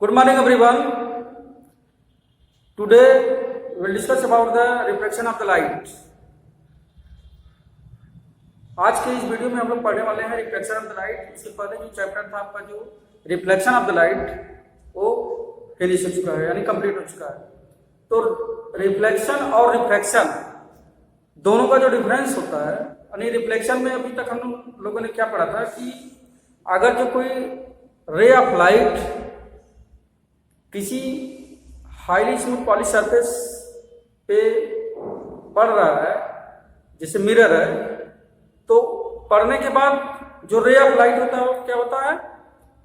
Good morning everyone. Today we will discuss about the reflection of the light. आज के इस video में हम लोग पढ़ने वाले हैं रिफ्लेक्शन ऑफ द लाइट। इससे पहले जो चैप्टर था आपका जो रिफ्लेक्शन ऑफ द लाइट वो फिनिश हो चुका है, यानी कंप्लीट हो चुका है। तो रिफ्लेक्शन और रिफ्रैक्शन दोनों का जो डिफरेंस होता है, यानी रिफ्लेक्शन में अभी तक हम लोगों ने क्या पढ़ा था कि अगर जो कोई रे ऑफ लाइट किसी हाईली स्मूथ पॉलिश सरफेस पे पड़ रहा है, जैसे मिरर है, तो पढ़ने के बाद जो रे ऑफ लाइट होता है वो क्या होता है,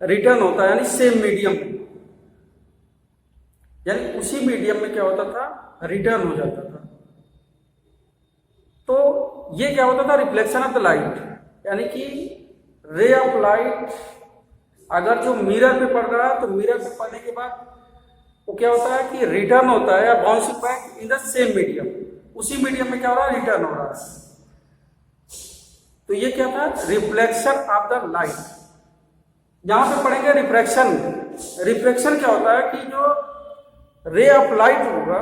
रिटर्न होता है, यानी सेम मीडियम में, यानी उसी मीडियम में क्या होता था, रिटर्न हो जाता था। तो ये क्या होता था, रिफ्लेक्शन ऑफ द लाइट, यानी कि रे ऑफ लाइट अगर जो मिरर पे पड़ रहा है तो मिरर पे पड़ने के बाद वो क्या होता है कि रिटर्न होता है या bouncing back in the same medium, उसी मीडियम में क्या हो रहा है, रिटर्न हो रहा है। तो ये क्या था, रिफ्लेक्शन ऑफ द लाइट। यहां पे पढ़ेंगे रिफ्रैक्शन। रिफ्रैक्शन क्या होता है कि जो रे ऑफ लाइट होगा,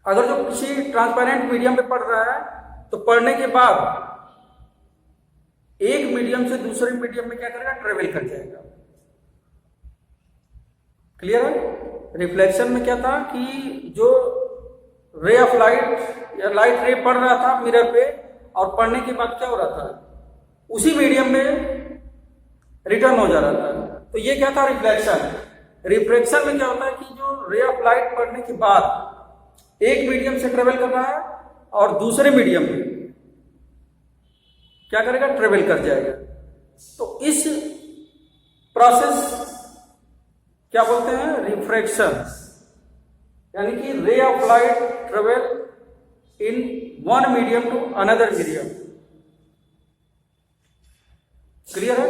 अगर जो किसी ट्रांसपेरेंट मीडियम पे पड़ रहा है तो पढ़ने के बाद एक मीडियम से दूसरे मीडियम में क्या करेगा, ट्रेवल कर जाएगा। क्लियर है। रिफ्लेक्शन में क्या था कि जो रे ऑफ लाइट या लाइट रे पड़ रहा था मिरर पे और पढ़ने के बाद क्या हो रहा था, उसी मीडियम में रिटर्न हो जा रहा था। तो ये क्या था, रिफ्लेक्शन। रिफ्रैक्शन में क्या होता है कि जो रे ऑफ लाइट पड़ने के बाद एक मीडियम से ट्रेवल कर रहा है और दूसरे मीडियम में क्या करेगा, ट्रेवल कर जाएगा। तो इस प्रोसेस क्या बोलते हैं, रिफ्रैक्शन, यानी कि ray of light travel in one medium to another medium. Clear है।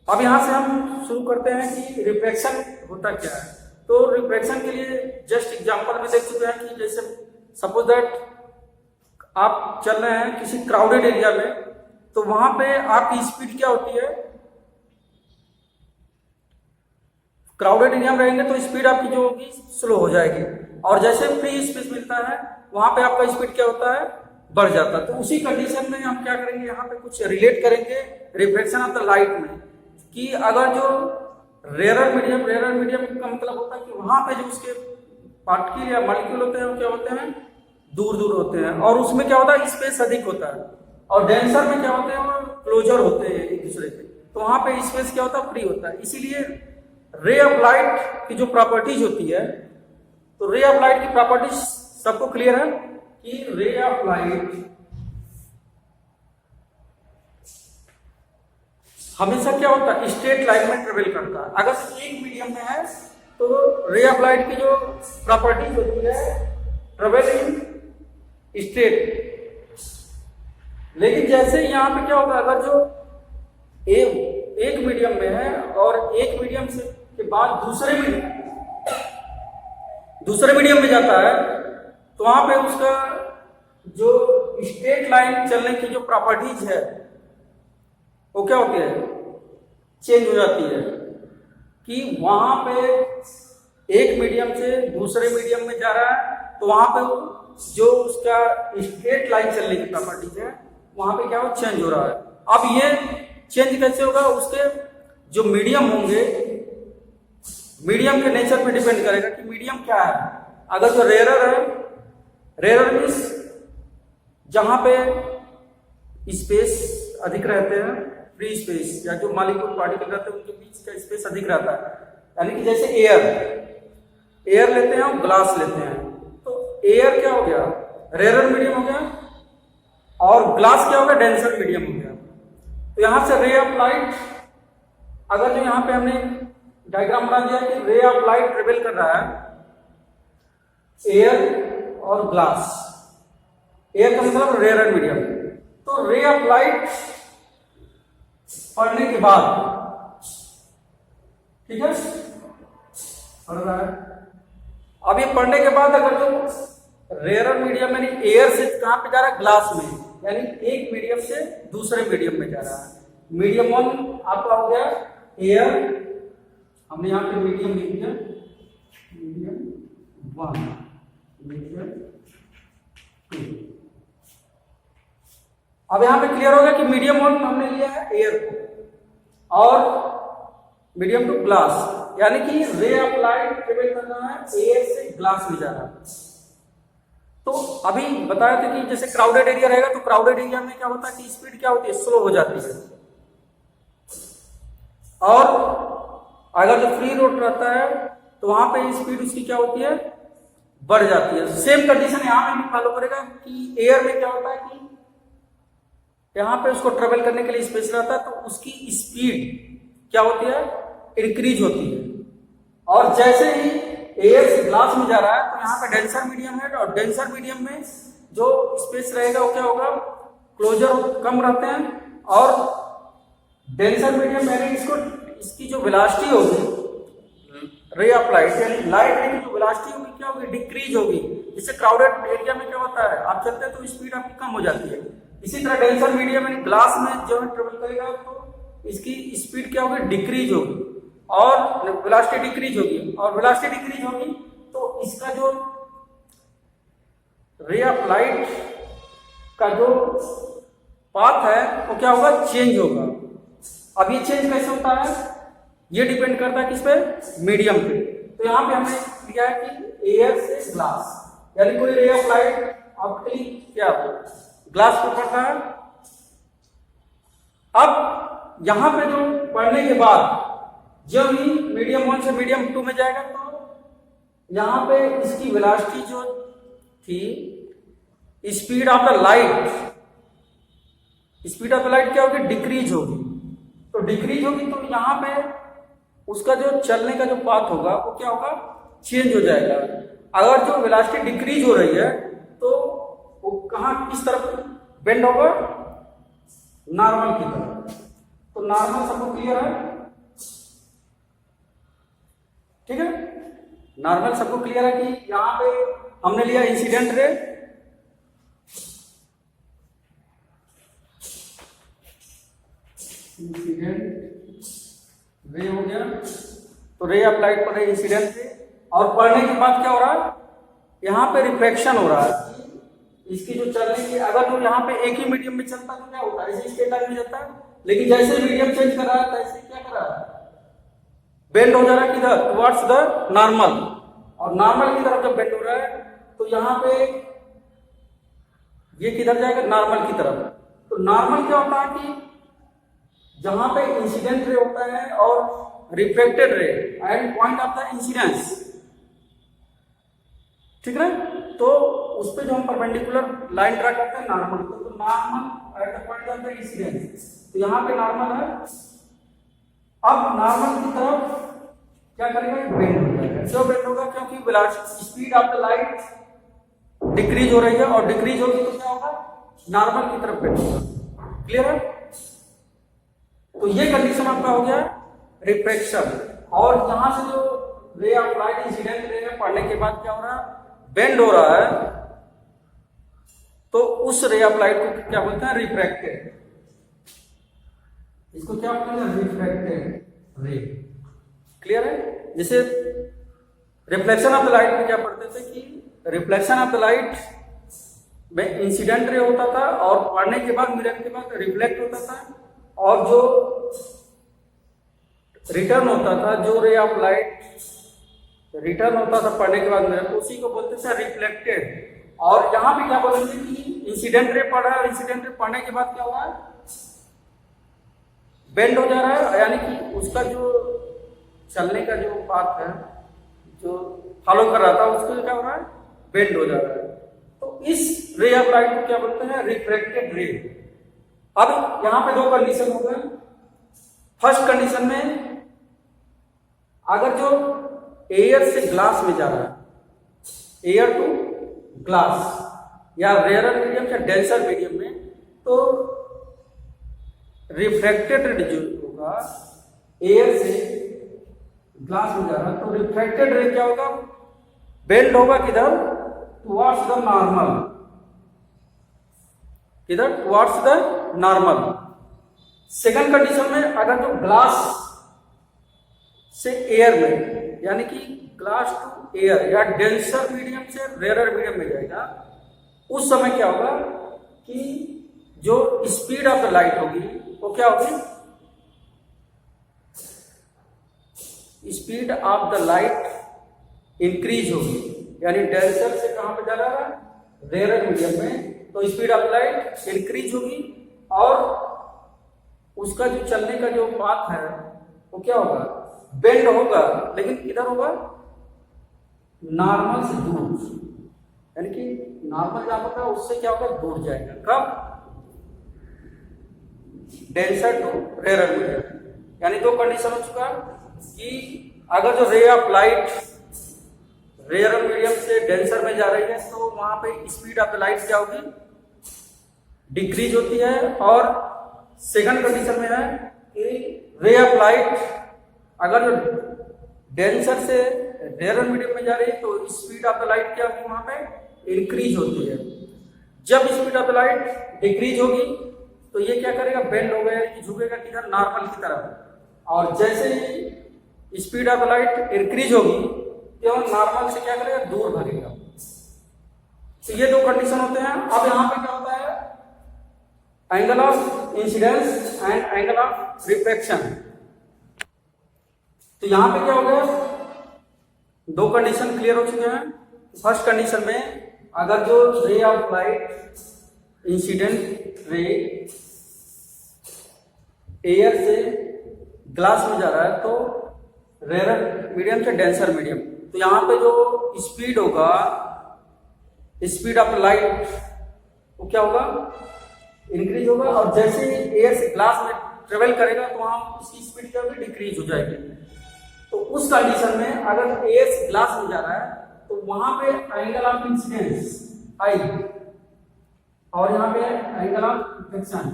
अब यहां से हम शुरू करते हैं कि रिफ्रैक्शन होता क्या है। तो रिफ्रैक्शन के लिए जस्ट एग्जांपल में देख चुके हैं कि जैसे सपोज दैट आप चल रहे हैं किसी क्राउडेड एरिया में, तो वहां पे आपकी स्पीड क्या होती है, क्राउडेड एरिया में रहेंगे तो स्पीड आपकी जो होगी स्लो हो जाएगी, और जैसे फ्री स्पेस मिलता है वहां पे आपका स्पीड क्या होता है, बढ़ जाता है। तो उसी कंडीशन में हम क्या करेंगे, यहाँ पे कुछ रिलेट करेंगे रिफ्लेक्शन ऑफ द लाइट में, कि अगर जो रेयर मीडियम का मतलब होता है कि वहां पे जो उसके पार्टिकल या मॉलिक्यूल होते हैं वो क्या होते हैं, दूर दूर होते हैं, और उसमें क्या होता है, स्पेस अधिक होता है, और डेंसर में क्या होते हैं, वो क्लोजर होते हैं एक दूसरे के, तो वहां पे स्पेस क्या होता है, फ्री होता है। इसीलिए रे ऑफ लाइट की जो प्रॉपर्टीज होती है, तो रे ऑफ लाइट की प्रॉपर्टीज सबको क्लियर है कि रे ऑफ लाइट हमेशा क्या होता है, स्ट्रेट लाइन में ट्रेवल करता है। अगर एक मीडियम में है तो रे ऑफ लाइट की जो प्रॉपर्टीज होती है, ट्रेवल इन स्ट्रेट। लेकिन जैसे यहां पे क्या होगा, अगर जो एक मीडियम में है और एक मीडियम से के बाद दूसरे मीडियम में जाता है, तो वहां पे उसका जो स्ट्रेट लाइन चलने की जो प्रॉपर्टीज है वो क्या होती है, चेंज हो जाती है, कि वहां पे एक मीडियम से दूसरे मीडियम में जा रहा है तो वहां पे जो उसका स्ट्रेट लाइन चलने की प्रॉपर्टीज है वहां पे क्या हो, चेंज हो रहा है। अब ये चेंज कैसे होगा, उसके जो मीडियम होंगे, मीडियम के नेचर पे डिपेंड करेगा कि मीडियम क्या है। अगर जो रेयरर है, रेयरर मीन्स जहां पे स्पेस अधिक रहते हैं, फ्री स्पेस, या जो मॉलिक्यूल पार्टिकल रहते हैं उनके बीच का स्पेस अधिक रहता है, यानी कि जैसे एयर लेते हैं और ग्लास लेते हैं, तो एयर क्या हो गया, रेयरर मीडियम हो गया, और ग्लास क्या हो गया, डेंसर मीडियम हो गया। तो यहां से रे ऑफ लाइट, अगर जो यहां पे हमने डायग्राम बना दिया कि रे ऑफ लाइट ट्रेवल कर रहा है एयर और ग्लास, एयर का मतलब रेयर मीडियम, तो रे ऑफ लाइट पढ़ने के बाद, ठीक है, पढ़ रहा है। अब ये पढ़ने के बाद अगर जो रेयर मीडियम यानी एयर से कहां पे जा रहा है, ग्लास में, यानी एक मीडियम से दूसरे मीडियम में जा रहा है। मीडियम वन आपका हो गया एयर हमने यहाँ पे मीडियम लिख दिया, मीडियम 1, मीडियम 2। अब यहाँ पे क्लियर होगा कि मीडियम 1 हमने लिया है एयर को, और मीडियम 2 ग्लास, यानी कि रे ऑफ लाइट ट्रेवल कर रहा है एयर से ग्लास में जा रहा है। तो अभी बताया था कि जैसे क्राउडेड एरिया रहेगा तो क्राउडेड एरिया में क्या होता है कि स्पीड क्या होती है, स्लो हो जाती है, और अगर जो फ्री रोड रहता है तो वहां पे स्पीड उसकी क्या होती है, बढ़ जाती है। सेम कंडीशन यहां में भी फॉलो करेगा कि एयर में क्या होता है कि यहां पे उसको ट्रेवल करने के लिए स्पेस रहता है तो उसकी स्पीड क्या होती है, इंक्रीज होती है। और जैसे ही एयर से ग्लास में जा रहा है तो यहाँ पे डेंसर मीडियम है, और डेंसर मीडियम में जो स्पेस रहेगा वो क्या होगा, क्लोजर कम रहते हैं, और डेंसर मीडियम यानी इसकी जो वेलोसिटी होगी रे ऑफ लाइट, यानी लाइट रे की जो वेलोसिटी होगी क्या होगी, डिक्रीज होगी। इससे क्राउडेड एरिया में क्या होता है, आप चलते हैं तो स्पीड आपकी कम हो जाती है। इसी तरह डेंसर मीडियम यानी ग्लास में जो ट्रेवल करेगा तो इसकी स्पीड क्या होगी, डिक्रीज होगी, और वेलोसिटी डिक्रीज होगी, और वेलोसिटी डिक्रीज होगी तो इसका जो रे ऑफ लाइट का जो पाथ है वो क्या होगा, चेंज होगा। अब ये चेंज कैसे होता है, ये डिपेंड करता है किस पे, मीडियम पे। तो यहाँ पे हमने लिया है कि एयर से ग्लास, यानी कोई रे ऑफ लाइट ऑप्टिकली क्या ग्लास पे पड़ रहा है। अब यहां पे जो पढ़ने के बाद जब ही मीडियम 1 से मीडियम 2 में जाएगा तो यहां पे इसकी वेलोसिटी जो थी, speed of the light, speed of the light क्या होगी, डिक्रीज होगी। तो डिक्रीज होगी तो यहां पे उसका जो चलने का जो पाथ होगा वो क्या होगा, चेंज हो जाएगा। अगर जो वेलोसिटी डिक्रीज हो रही है तो वो कहां किस तरफ बेंड होगा, नॉर्मल की तरफ। तो नॉर्मल सबको क्लियर है, ठीक है, नॉर्मल सबको क्लियर है कि यहां पे हमने लिया इंसिडेंट रे, इंसिडेंट रे हो गया, तो रे ऑफ लाइट पड़ रही इंसिडेंट रे, और पढ़ने के बाद क्या हो रहा है, यहां पे रिफ्लेक्शन हो रहा है। इसकी जो चलने की, अगर जो यहाँ पे एक ही मीडियम में चलता है तो क्या होता है, ऐसे स्ट्रेट लाइन में जाता है, लेकिन जैसे मीडियम चेंज कर रहा है तैसे क्या कर रहा है, बेंड हो जा रहा है किधर, टुवर्ड्स द नॉर्मल, और नॉर्मल की तरफ जब बेंड हो रहा है तो यहाँ पे ये किधर जाएगा, नॉर्मल की तरफ। तो नॉर्मल क्या होता है कि जहां पे इंसिडेंट रे होता है और reflected ray and point of the incidence, ठीक है, तो उस पे जो हम परपेंडिकुलर लाइन ड्रा करते हैं नॉर्मल, तो normal at the point of the incidence, तो यहाँ पे नॉर्मल है। अब नॉर्मल की तरफ क्या करेगा, बेंड हो जाएगा। क्यों बेंड होगा, क्योंकि velocity speed of the light decrease हो रही है, और डिक्रीज होगी तो क्या होगा, नॉर्मल की तरफ बेंड होगा। क्लियर है, तो ये कंडीशन आपका हो गया रिफ्रैक्शन। और यहां से जो ray of light incident ray में पड़ने के बाद क्या हो रहा है, बेंड हो रहा है, तो उस रे ऑफ लाइट को क्या बोलते हैं, रिफ्रैक्टेड। इसको क्या बोलते हैं, रिफ्रैक्टेड रे। क्लियर है, जैसे रिफ्लेक्शन ऑफ द लाइट में क्या पढ़ते थे कि रिफ्लेक्शन ऑफ द लाइट में इंसिडेंट रे होता था, और पढ़ने के बाद मिरर के बाद रिफ्लेक्ट होता था, और जो रिटर्न होता था, जो रे ऑफ लाइट रिटर्न होता था पढ़ने के बाद मिरर, उसी को बोलते थे रिफ्लेक्टेड। और यहां भी क्या बोलेंगे कि इंसिडेंट रे पढ़ा है, इंसिडेंट रे पढ़ने के बाद क्या हुआ है, बेंड हो जा रहा है, यानी कि उसका जो चलने का जो पाथ है, जो फॉलो कर रहा था, उसको क्या हो रहा है, बेंड हो जा रहा है। तो इस रे ऑफ लाइट को क्या बोलते हैं, रिफ्रैक्टेड रे। अब यहां पे दो कंडीशन हो गए। फर्स्ट कंडीशन में अगर जो एयर से ग्लास में जा रहा है, एयर टू ग्लास या रेयर मीडियम या डेंसर मीडियम में, तो रिफ्रैक्टेड रे जो होगा एयर से ग्लास में जा रहा है, तो रिफ्रैक्टेड रे क्या होगा, बेंड होगा किधर, टुवर्ड्स द नॉर्मल, किधर, towards the normal. Second condition में अगर जो ग्लास से एयर में, यानी कि ग्लास टू एयर या डेंसर मीडियम से रेयर मीडियम में जाएगा, उस समय क्या होगा कि जो स्पीड ऑफ द लाइट होगी वो क्या होगी, speed of the light increase होगी, यानी डेंसर से कहां पे जा रहा है, रेयर मीडियम में, तो स्पीड ऑफ लाइट इंक्रीज होगी और उसका जो चलने का जो पाथ है वो क्या होगा, बेंड होगा, लेकिन किधर होगा, नॉर्मल से दूर, यानी कि नॉर्मल जहां होगा उससे क्या होगा, दूर जाएगा। कब, डेंसर टू रेयर मीडियम, यानी दो कंडीशन हो चुका कि अगर जो ray of light rare medium से डेंसर में जा रही है तो वहां पे स्पीड ऑफ द लाइट क्या होगी, डिक्रीज होती है। और सेकंड कंडीशन में है कि रे ऑफ लाइट अगर जो डेंसर से रेयर मीडियम में जा रही है तो स्पीड ऑफ द लाइट क्या होगी, वहां पे इंक्रीज होती है। जब speed of the light decrease होगी तो ये क्या करेगा, बेंड होगा, यानी झुकेगा किधर, नॉर्मल की तरफ। और जैसे ही speed of the light increase होगी तो नॉर्मल से क्या करेगा, दूर भागेगा। तो ये दो कंडीशन होते हैं। अब यहां पे क्या होता है, angle of incidence and angle of reflection. तो यहां पे क्या हो गया, दो कंडीशन क्लियर हो चुके हैं। फर्स्ट कंडीशन में अगर जो ray of light incident ray air से ग्लास में जा रहा है तो रेयर मीडियम से डेंसर मीडियम, तो यहां पे जो स्पीड होगा, स्पीड ऑफ लाइट वो क्या होगा, इंक्रीज होगा। और जैसे ही एयर से ग्लास में ट्रेवल करेगा तो वहां उसकी स्पीड क्या होगी, डिक्रीज हो जाएगी। तो उस कंडीशन में अगर एयर से ग्लास में जा रहा है तो वहां पे एंगल ऑफ इंसिडेंस आई और यहाँ पे एंगल ऑफ रिफ्लेक्शन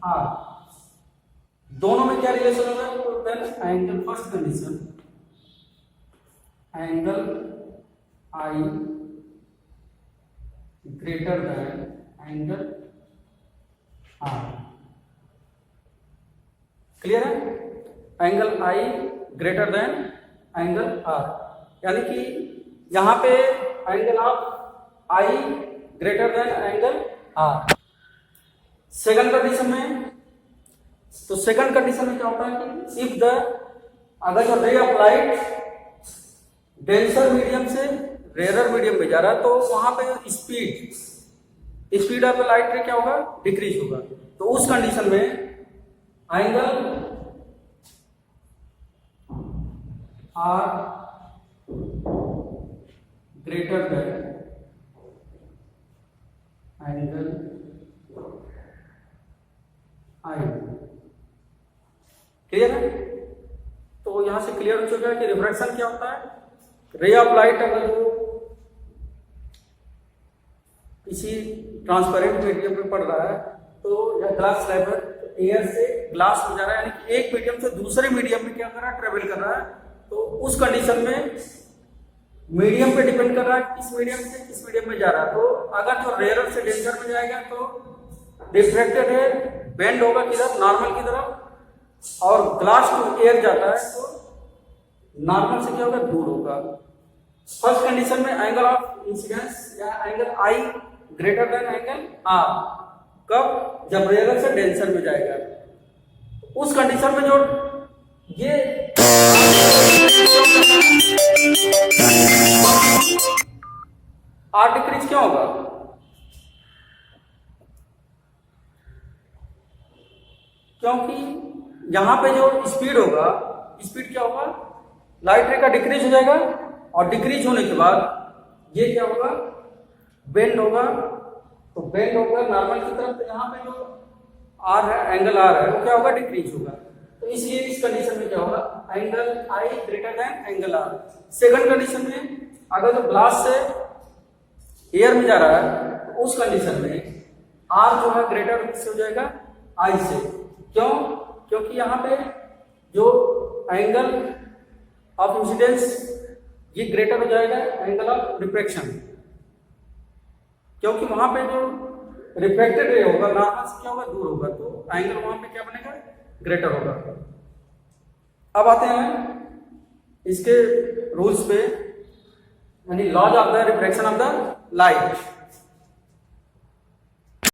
आर, दोनों में क्या रिलेशन होगा, तो then angle, first condition angle आई greater than angle R, clear है, एंगल आई ग्रेटर देन एंगल आर, यानी कि यहां पे angle of I greater than angle are. Second condition में, तो सेकंड कंडीशन में क्या होता है कि इफ द, अगर जो ray of light denser medium से रेयर मीडियम में जा रहा है तो वहां पे स्पीड ऑफ द लाइट में क्या होगा, डिक्रीज होगा। तो उस कंडीशन में angle r greater than angle i, clear है। तो यहां से क्लियर हो चुका है कि रिफ्रैक्शन क्या होता है, रे ऑफ लाइट अगर वो किसी ट्रांसपेरेंट मीडियम में पड़ रहा है तो या ग्लास स्लैब है, तो एयर से ग्लास में जा रहा है, यानी कि एक मीडियम से दूसरे मीडियम में क्या कर रहा है, ट्रेवल कर रहा है। तो उस कंडीशन में मीडियम पे डिपेंड कर रहा है किस मीडियम से किस मीडियम में जा रहा है। तो अगर जो रेयर से डेंसर में जाएगा तो रिफ्रैक्टेड है, बेंड होगा किधर, नॉर्मल की तरफ, और ग्लास टू एयर जाता है तो नॉर्मल से क्या होगा, दूर होगा। फर्स्ट कंडीशन में एंगल ऑफ इंसिडेंस या एंगल आई ग्रेटर देन एंगल आर, कब, जब रेयर से डेंसर में जाएगा। उस कंडीशन में जो ये आर डिक्रीज क्यों होगा, क्योंकि यहां पे जो स्पीड होगा, स्पीड क्या होगा, लाइट रे का डिक्रीज हो जाएगा, और डिक्रीज होने के बाद ये क्या होगा, बेंड होगा। तो बेंड होगा नॉर्मल की तरफ, तो यहाँ पे जो आर है, एंगल आर है, वो क्या होगा, डिक्रीज होगा। तो इसलिए इस कंडीशन में क्या होगा, angle I greater than angle are. Second condition में अगर जो ग्लास से एयर में जा रहा है तो उस कंडीशन में आर जो है ग्रेटर किससे हो जाएगा, आई से। क्यों, क्योंकि यहाँ पे जो एंगल ऑफ इंसिडेंस ये ग्रेटर हो जाएगा एंगल ऑफ रिफ्रैक्शन, क्योंकि वहां पे जो रिफ्लेक्टेड रे होगा नॉर्मल से क्या होगा, दूर होगा, तो एंगल वहां पे क्या बनेगा, ग्रेटर होगा। अब आते हैं इसके रूल्स पे, यानी laws of the refraction of the light.